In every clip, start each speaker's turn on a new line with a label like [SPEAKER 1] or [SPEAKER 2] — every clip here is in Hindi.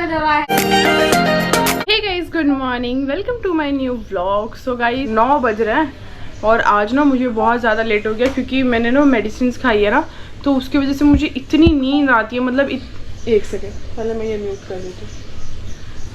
[SPEAKER 1] का दवा है।
[SPEAKER 2] Hey guys, good morning, welcome to my new vlog. So guys 9 बज रहे हैं और आज ना मुझे बहुत ज़्यादा लेट हो गया क्योंकि मैंने ना मेडिसिन खाई है ना, तो उसकी वजह से मुझे इतनी नींद आती है। मतलब एक सेकेंड पहले मैं ये म्यूट कर देती हूँ।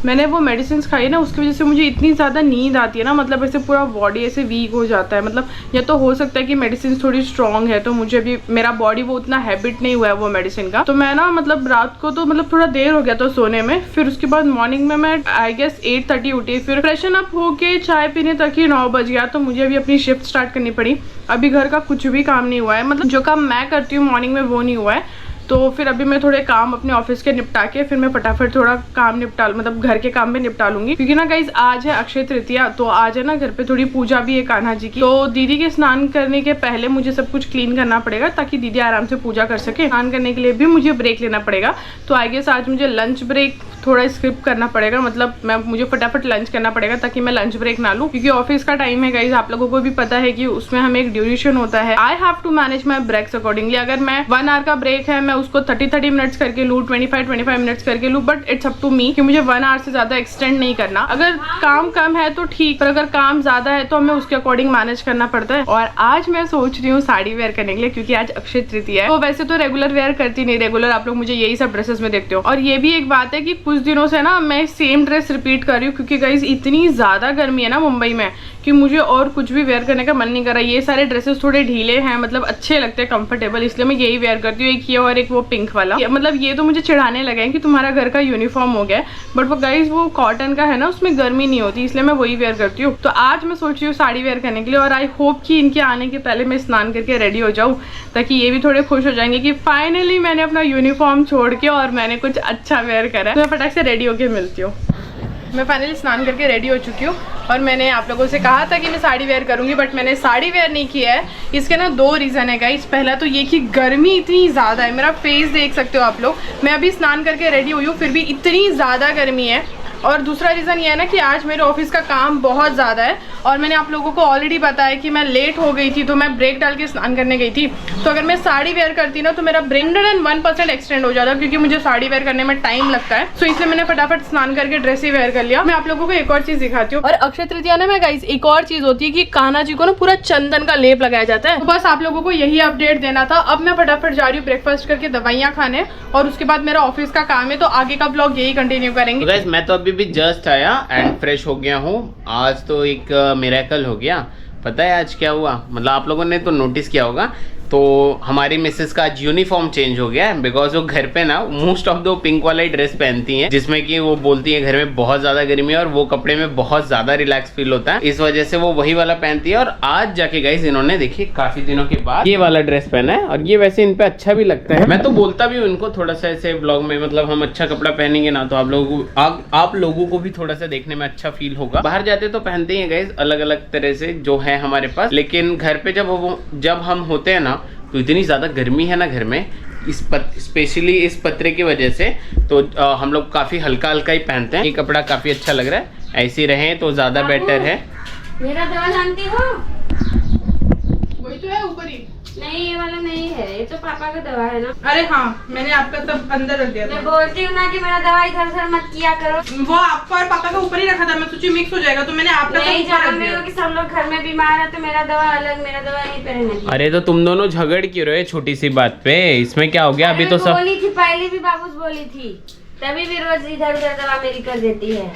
[SPEAKER 2] मैंने वो मेडिसिन खाई है ना, उसकी वजह से मुझे इतनी ज़्यादा नींद आती है ना, मतलब ऐसे पूरा बॉडी ऐसे वीक हो जाता है। मतलब या तो हो सकता है कि मेडिसिन थोड़ी स्ट्रॉन्ग है, तो मुझे भी मेरा बॉडी वो उतना हैबिट नहीं हुआ है वो मेडिसिन का। तो मैं ना मतलब रात को तो मतलब थोड़ा देर हो गया था सोने में। फिर उसके बाद मॉर्निंग में मैं आई गेस 8:30 उठी। फिर फ्रेशन अप होके चाय पीने तक ही 9 बज गया। तो मुझे अभी अपनी शिफ्ट स्टार्ट करनी पड़ी। अभी घर का कुछ भी काम नहीं हुआ है, मतलब जो काम मैं करती हूँ मॉर्निंग में वो नहीं हुआ है। तो फिर अभी मैं थोड़े काम अपने ऑफिस के निपटा के फिर मैं फटाफट थोड़ा काम निपटा, मतलब घर के काम में निपटा लूंगी। क्योंकि ना गाइस आज है अक्षय तृतीया, तो आज है ना घर पे थोड़ी पूजा भी है कान्हा जी की। तो दीदी के स्नान करने के पहले मुझे सब कुछ क्लीन करना पड़ेगा ताकि दीदी आराम से पूजा कर सके। स्नान करने के लिए भी मुझे ब्रेक लेना पड़ेगा। तो आई गेस आज मुझे लंच ब्रेक थोड़ा स्किप करना पड़ेगा, मतलब मुझे फटाफट लंच करना पड़ेगा ताकि मैं लंच ब्रेक ना लूँ। क्योंकि ऑफिस का टाइम है गाइस, आप लोगों को भी पता है कि उसमें हमें एक ड्यूरेशन होता है। I have to manage my breaks accordingly. अगर मैं 1 आवर का ब्रेक है मैं उसको 30 मिनट्स करके लूँ, 25 मिनट्स करके लूँ, but it's up to me कि मुझे 1 आवर से ज्यादा एक्सटेंड नहीं करना। अगर काम कम है तो ठीक, पर अगर काम ज्यादा है तो हमें उसके अकॉर्डिंग मैनेज करना पड़ता है। और आज मैं सोच रही हूँ साड़ी वेयर करने के लिए, क्योंकि आज अक्षय तृतीया है। तो वैसे तो रेगुलर वेयर करती नहीं, रेगुलर आप लोग मुझे यही सब ड्रेसेस में देखते हो। और ये भी एक बात है कि कुछ दिनों से ना मैं सेम ड्रेस रिपीट कर रही हूँ, क्योंकि गाइस इतनी ज्यादा गर्मी है ना मुंबई में कि मुझे और कुछ भी वेयर करने का मन नहीं कर रहा। ये सारे ड्रेसेस थोड़े ढीले हैं, मतलब अच्छे लगते हैं, कंफर्टेबल, इसलिए मैं यही वेयर करती हूँ। एक ये और एक वो पिंक वाला। मतलब ये तो मुझे चिढ़ाने लगे हैं कि तुम्हारा घर का यूनिफॉर्म हो गया, बट वो गाइस वो कॉटन का है ना, उसमें गर्मी नहीं होती, इसलिए मैं वही वेयर करती हूँ। तो आज मैं सोच रही हूँ साड़ी वेयर करने के लिए, और आई होप कि इनके आने के पहले मैं स्नान करके रेडी हो जाऊँ, ताकि ये भी थोड़े खुश हो जाएंगे कि फाइनली मैंने अपना यूनिफॉर्म छोड़ के और मैंने कुछ अच्छा वेयर करा है। तो मैं फटाक से रेडी होके मिलती हूँ। मैं फाइनली स्नान करके रेडी हो चुकी हूँ और मैंने आप लोगों से कहा था कि मैं साड़ी वेयर करूँगी, बट मैंने साड़ी वेयर नहीं किया है। इसके ना 2 रीज़न है गाइस। पहला तो ये कि गर्मी इतनी ज़्यादा है, मेरा फेस देख सकते हो आप लोग, मैं अभी स्नान करके रेडी हुई हूँ फिर भी इतनी ज़्यादा गर्मी है। और दूसरा रीज़न ये है ना कि आज मेरे ऑफिस का काम बहुत ज़्यादा है, और मैंने आप लोगों को ऑलरेडी बताया कि मैं लेट हो गई थी, तो मैं ब्रेक डाल के स्नान करने गई थी। तो अगर मैं साड़ी वेयर करती ना तो मेरा 101% एक्सटेंड हो जाता, क्योंकि मुझे साड़ी वेयर करने में टाइम लगता है। तो इसलिए मैंने फटाफट स्नान करके ड्रेस ही वेयर कर लिया। मैं आप लोगों को एक और चीज़ दिखाती हूँ। और अक्षय तृतीया ना मैं गाइस एक और चीज़ होती है कि कान्हा जी को ना पूरा चंदन का लेप लगाया जाता है। तो बस आप लोगों को यही अपडेट देना था। अब मैं फटाफट जा रही हूँ ब्रेकफास्ट करके दवाइयाँ खाने, और उसके बाद मेरा ऑफिस का काम है, तो आगे का ब्लॉग यही कंटिन्यू करेंगे।
[SPEAKER 3] गाइस मैं तो अभी भी जस्ट आया एंड फ्रेश हो गया हूँ। आज तो एक मिरेकल हो गया। पता है आज क्या हुआ? मतलब आप लोगों ने तो नोटिस किया होगा, तो हमारी मिसेस का आज यूनिफॉर्म चेंज हो गया है। बिकॉज वो घर पे ना मोस्ट ऑफ द पिंक वाला ही ड्रेस पहनती हैं, जिसमें कि वो बोलती है घर में बहुत ज्यादा गर्मी है और वो कपड़े में बहुत ज्यादा रिलैक्स फील होता है, इस वजह से वो वही वाला पहनती है। और आज जाके गाइस इन्होंने देखिए काफी दिनों के बाद ये वाला ड्रेस पहना है, और ये वैसे इन पे अच्छा भी लगता है। मैं तो बोलता भी हूँ इनको थोड़ा सा ऐसे ब्लॉग में, मतलब हम अच्छा कपड़ा पहनेंगे ना तो आप लोगों को भी थोड़ा सा देखने में अच्छा फील होगा। बाहर जाते तो पहनते हैं गाइस अलग अलग तरह से जो है हमारे पास, लेकिन घर पे जब हम होते हैं ना तो इतनी ज़्यादा गर्मी है ना घर में, स्पेशली इस पत्रे की वजह से, तो हम लोग काफ़ी हल्का हल्का ही पहनते हैं। ये कपड़ा काफ़ी अच्छा लग रहा है, ऐसे ही रहें तो ज़्यादा बेटर है।
[SPEAKER 1] मेरा दवा जानती हो?
[SPEAKER 2] वही तो है ऊपर ही।
[SPEAKER 1] नहीं, ये वाला नहीं है, ये तो पापा का दवा है ना।
[SPEAKER 2] अरे हाँ, मैंने आपका सब अंदर रख दिया था।
[SPEAKER 1] मैं बोलती हूँ ना कि मेरा दवा इधर उधर मत किया करो।
[SPEAKER 2] वो आपका और पापा का ऊपर ही रखा था, मैं सोची मिक्स हो जाएगा, तो मैंने आपका सब
[SPEAKER 1] नहीं
[SPEAKER 2] ऊपर रख
[SPEAKER 1] जानते
[SPEAKER 2] दिया।
[SPEAKER 1] हो कि सब लोग घर में बीमार है, तो मेरा दवा अलग, मेरा दवा नहीं पहनने की।
[SPEAKER 3] अरे तो तुम दोनों झगड़ क्यों रहे छोटी सी बात पे? इसमें क्या हो गया? अभी तो सब
[SPEAKER 1] बोली थी, पहले भी बाबूस बोली थी, तभी भी रोज इधर उधर दवा मेरी कर देती है।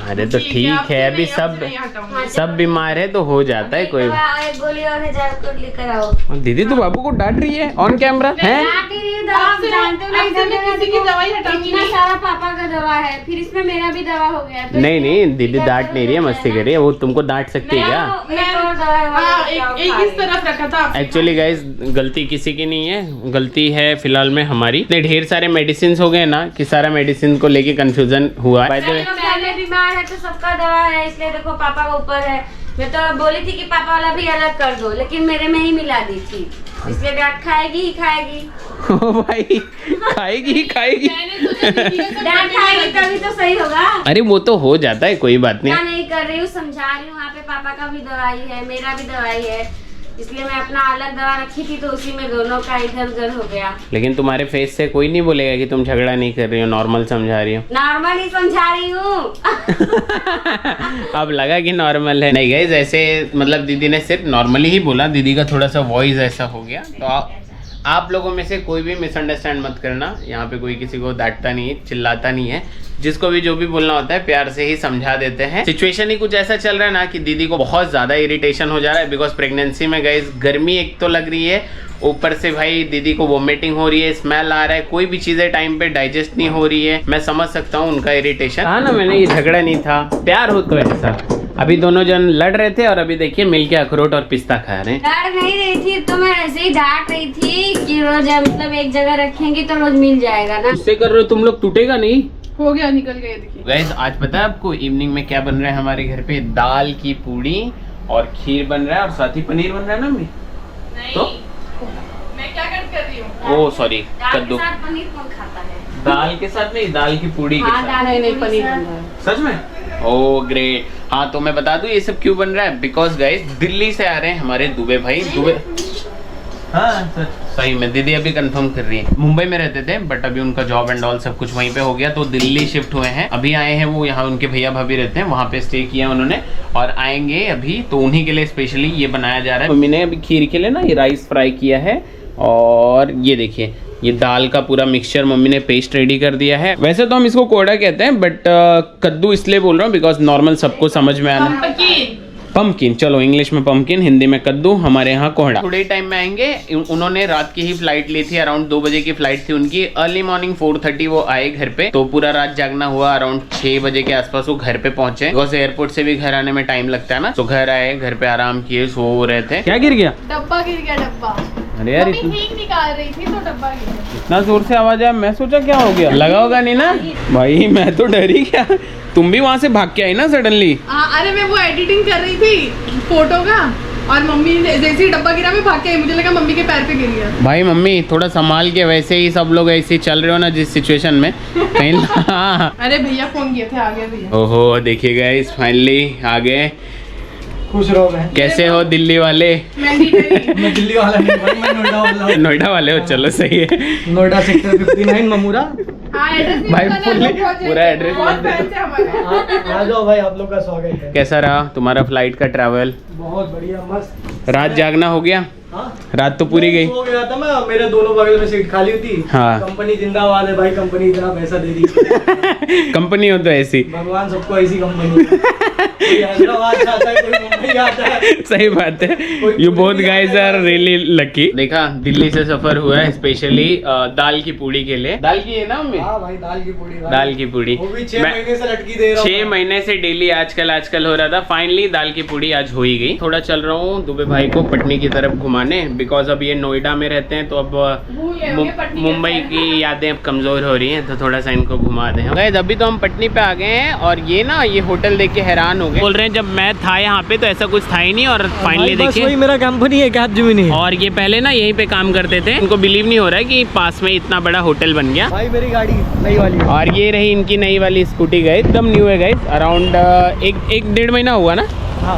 [SPEAKER 3] अरे तो ठीक है, अभी सब बीमार है तो हो जाता है, कोई
[SPEAKER 1] एक गोली और है, जाकर लेकर आओ।
[SPEAKER 3] दीदी तो बाबू को डांट रही है ऑन कैमरा है।
[SPEAKER 1] इतना सारा पापा का दवा है, फिर इसमें मेरा भी दवा हो गया। तो
[SPEAKER 3] नहीं दीदी डांट नहीं रही है, मस्ती कर रही है। वो तुमको डांट सकती है क्या?
[SPEAKER 2] एक इस तरफ रखा था।
[SPEAKER 3] एक्चुअली गाइस गलती किसी की नहीं है, गलती है फिलहाल में हमारी। इतने ढेर सारे मेडिसिन हो गए ना कि सारा मेडिसिन को लेके कंफ्यूजन हुआ।
[SPEAKER 1] बीमार है तो सबका दवा है, इसलिए देखो पापा का ऊपर है। मैं तो बोली थी कि पापा वाला भी अलग कर दो, लेकिन मेरे में ही मिला दी थी, इसलिए डांट खाएगी ही खाएगी।
[SPEAKER 3] ओ भाई खाएगी ही खाएगी।
[SPEAKER 1] डांट खाएगी तभी तो सही होगा।
[SPEAKER 3] अरे वो तो हो जाता है, कोई बात नहीं।
[SPEAKER 1] नहीं कर रही हूँ, समझा रही हूँ। वहाँ पे पापा का भी दवाई है, मेरा भी दवाई है, इसलिए मैं अपना अलग दवा रखी थी, तो उसी में दोनों का इधर उधर हो गया।
[SPEAKER 3] लेकिन तुम्हारे फेस से कोई नहीं बोलेगा कि तुम झगड़ा नहीं कर रही हो, नॉर्मल समझा रही हो।
[SPEAKER 1] नॉर्मल ही समझा रही हूँ।
[SPEAKER 3] अब लगा कि नॉर्मल है। नहीं गाइस, ऐसे मतलब दीदी ने सिर्फ नॉर्मली ही बोला, दीदी का थोड़ा सा वॉइस ऐसा हो गया। तो आप लोगों में से कोई भी मिसअंडरस्टैंड मत करना, यहाँ पे कोई किसी को डांटता नहीं है, चिल्लाता नहीं है। जिसको भी जो भी बोलना होता है प्यार से ही समझा देते हैं। सिचुएशन ही कुछ ऐसा चल रहा है ना कि दीदी को बहुत ज़्यादा इरिटेशन हो जा रहा है, बिकॉज प्रेगनेंसी में गाइस गर्मी एक तो लग रही है, ऊपर से भाई दीदी को वोमिटिंग हो रही है, स्मेल आ रहा है, कोई भी चीज़ें टाइम पे डाइजेस्ट नहीं हो रही है। मैं समझ सकता हूँ उनका इरिटेशन। हाँ ना, मैंने ये झगड़ा नहीं था, प्यार हो तो ऐसा। अभी दोनों जन लड़ रहे थे और अभी देखिए मिलके अखरोट और पिस्ता खा रहे हैं।
[SPEAKER 1] लड़ नहीं रही थी तो मैं ऐसे ही डांट रही थी कि रोज मतलब एक जगह रखेंगी तो रोज मिल जाएगा ना।
[SPEAKER 3] उससे कर रहे हो तुम लोग, टूटेगा नहीं।
[SPEAKER 2] हो गया, निकल गए। देखिए
[SPEAKER 3] गाइस, आज पता है आपको इवनिंग में क्या बन रहा है हमारे घर पे? दाल की पूड़ी और खीर बन रहा है और साथ ही पनीर बन रहा है ना। मैं तो
[SPEAKER 2] मैं क्या कर रही हूँ?
[SPEAKER 3] ओ सॉरी,
[SPEAKER 1] दाल
[SPEAKER 3] कद्दू।
[SPEAKER 1] के साथ पनीर कौन खाता है?
[SPEAKER 3] दाल के साथ नहीं, दाल की पूड़ी के
[SPEAKER 1] हाँ,
[SPEAKER 3] साथ।
[SPEAKER 1] नहीं
[SPEAKER 2] पनीर बन रहा है।
[SPEAKER 3] सच में? ओ ग्रेट। हाँ तो मैं बता दूं ये सब क्यों बन रहा है, बिकॉज गाइस दिल्ली से आ रहे हैं हमारे दुबे भाई। दुबे, हाँ सही में दीदी अभी कंफर्म कर रही है। मुंबई में रहते थे बट अभी उनका जॉब एंड ऑल सब कुछ वहीं पे हो गया, तो दिल्ली शिफ्ट हुए हैं। अभी आए हैं वो, यहाँ उनके भैया भाभी रहते हैं, वहाँ पे स्टे किया उन्होंने और आएंगे अभी, तो उन्हीं के लिए स्पेशली ये बनाया जा रहा है। मम्मी ने अभी खीर के लिए ना ये राइस फ्राई किया है और ये देखिए ये दाल का पूरा मिक्सचर मम्मी ने पेस्ट रेडी कर दिया है। वैसे तो हम इसको कोड़ा कहते हैं बट कद्दू इसलिए बोल रहा हूँ बिकॉज नॉर्मल सबको समझ में आना। पंपकिन, चलो इंग्लिश में पंपकिन, हिंदी में कद्दू, हमारे यहाँ कोहड़ा। थोड़े टाइम में आएंगे। उन्होंने रात की ही फ्लाइट ली थी, अराउंड 2 बजे की फ्लाइट थी उनकी। अर्ली मॉर्निंग 4:30 वो आए घर पे, तो पूरा रात जागना हुआ। अराउंड 6 बजे के आसपास वो घर पे पहुंचे, बिकॉज एयरपोर्ट से भी घर आने में टाइम लगता है ना। तो घर आए, घर पे आराम किए, सो रहे थे। क्या गिर गया?
[SPEAKER 2] डब्बा गिर गया, डब्बा।
[SPEAKER 3] अरे यार
[SPEAKER 2] ठीक निकाल रही थी तो डब्बा गिर गया।
[SPEAKER 3] इतना जोर से आवाज आया, मैं सोचा क्या हो गया, लगा होगा नहीं ना भाई, मैं तो डरी गया। तुम भी वहाँ से भाग के आई ना सडनली?
[SPEAKER 2] अरे मैं वो एडिटिंग कर रही थी फोटो का और मम्मी ने जैसे ही डब्बा गिरा मैं भाग के आई, मुझे लगा मम्मी के पैर पे गिर गया।
[SPEAKER 3] भाई मम्मी थोड़ा संभाल के, वैसे ही सब लोग ऐसे ही चल रहे हो ना जिस सिचुएशन में कहीं।
[SPEAKER 2] अरे भैया फोन किए थे, आ गए भैया।
[SPEAKER 3] ओहो देखिए गाइस फाइनली आ गए।
[SPEAKER 4] खुश रहो बहन।
[SPEAKER 3] कैसे हो दिल्ली वाले?
[SPEAKER 2] मैं
[SPEAKER 4] दिल्ली वाला नहीं भाई, मैं नोएडा वाला हूँ।
[SPEAKER 3] नोएडा वाले हो, चलो सही है।
[SPEAKER 4] नोएडा सेक्टर 59 ममूरा।
[SPEAKER 3] भाई पूरा एड्रेस
[SPEAKER 4] आ जाओ भाई, आप लोग का स्वागत है।
[SPEAKER 3] कैसा रहा तुम्हारा फ्लाइट का ट्रैवल?
[SPEAKER 4] बहुत बढ़िया, मस्त।
[SPEAKER 3] रात जागना हो गया?
[SPEAKER 4] हाँ?
[SPEAKER 3] रात तो पूरी गई।
[SPEAKER 4] सो गया था मैं, मेरे दोनों बगल में सीट खाली थी।
[SPEAKER 3] हाँ।
[SPEAKER 4] कंपनी जिंदाबाद है भाई, कंपनी इतना पैसा दे दी।
[SPEAKER 3] कंपनी हो तो ऐसी,
[SPEAKER 4] भगवान सबको ऐसी कंपनी। कोई हैदराबाद से आता है, कोई मुंबई आता है।
[SPEAKER 3] सही बात है। You both guys are really lucky. देखा दिल्ली से सफर हुआ है स्पेशली दाल की पूड़ी के लिए। दाल की है ना मम्मी?
[SPEAKER 4] हाँ भाई, दाल की पूड़ी।
[SPEAKER 3] दाल की पूड़ी
[SPEAKER 4] वो भी 6 महीने से लटकी दे रहा हूँ।
[SPEAKER 3] 6 महीने से डेली आजकल हो रहा था। फाइनली दाल की पूड़ी आज हो ही गई। थोड़ा चल रहा हूँ दुबे भाई को पटनी की तरफ घुमाने, बिकॉज अब ये नोएडा में रहते हैं तो अब मुंबई की यादें अब कमजोर हो रही हैं, तो थोड़ा सा इनको घुमा दें। गाइस अभी तो हम पटनी पे आ गए हैं और ये ना ये होटल देख के हैरान हो गए। बोल रहे हैं जब मैं था यहाँ पे तो ऐसा कुछ था ही नहीं और फाइनली देखिए
[SPEAKER 4] वही मेरा कंपनी है कैपजेमिनी।
[SPEAKER 3] और ये पहले ना यहीं पे काम करते थे। उनको बिलीव नहीं हो रहा है कि पास में इतना बड़ा होटल बन गया।
[SPEAKER 4] भाई मेरी गाड़ी नई वाली है।
[SPEAKER 3] और ये रही इनकी नई वाली स्कूटी गाइस, एकदम न्यू है गाइस। अराउंड एक 1.5 महीना हुआ ना।
[SPEAKER 4] हाँ,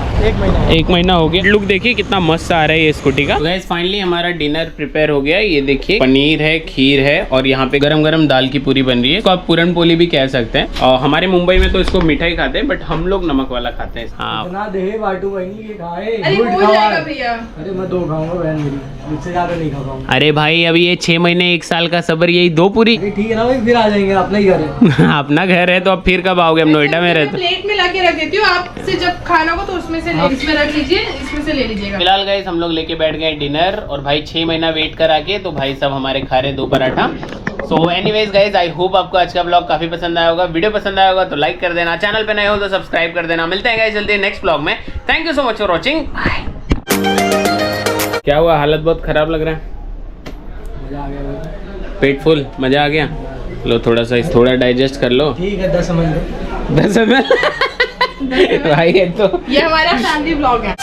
[SPEAKER 4] 1 महीना
[SPEAKER 3] हो गया। लुक देखिए कितना मस्त आ रहा है ये स्कूटी का। गाइस फाइनली हमारा डिनर प्रिपेयर हो गया। ये देखिए पनीर है, खीर है और यहाँ पे गरम गरम दाल की पूरी बन रही है। इसको आप पूरन पोली भी कह सकते हैं। और हमारे मुंबई में तो इसको मिठाई खाते हैं बट हम लोग नमक वाला खाते हैं। हाँ
[SPEAKER 4] इतना दे बाटू बहनी के खाए।
[SPEAKER 2] अरे
[SPEAKER 4] गुड
[SPEAKER 2] हो
[SPEAKER 4] खावा।
[SPEAKER 2] जाएगा भैया।
[SPEAKER 4] अरे मैं 2 खाऊंगा बहन मेरी, मुझसे ज्यादा नहीं खा पाऊंगा।
[SPEAKER 3] अरे भाई अभी ये 6 महीने 1 साल का सब्र, यही 2 पूरी।
[SPEAKER 4] अरे ठीक है ना भाई, फिर आ जाएंगे, अपना ही घर है।
[SPEAKER 3] अपना घर है तो अब फिर कब आओगे? हम नोएडा में रहते।
[SPEAKER 2] प्लेट में लाके रख देती हूँ, आपसे जब खाना हो तो उसमें से इसमें रख लीजिए, इसमें से ले लीजिएगा।
[SPEAKER 3] फिलहाल गाइस हम लोग लेके बैठ गए डिनर और भाई 6 महीना वेट करा के तो भाई सब हमारे खा रहे 2 paratha. So anyways guys I hope आपको आज का व्लॉग काफी पसंद आया होगा। वीडियो पसंद आया होगा तो लाइक कर देना, चैनल पे नए हो तो सब्सक्राइब कर देना। मिलते हैं गाइस जल्दी नेक्स्ट व्लॉग में। Thank you so much for watching. क्या हुआ, हालत बहुत खराब लग रहा है?
[SPEAKER 4] मजा आ गया भाई।
[SPEAKER 3] पेट फुल, मजा आ गया। लो थोड़ा डाइजेस्ट कर लो।
[SPEAKER 4] ठीक है, 10 समझ लो।
[SPEAKER 3] 10 भाई ये तो
[SPEAKER 2] ये हमारा फैमिली व्लॉग है।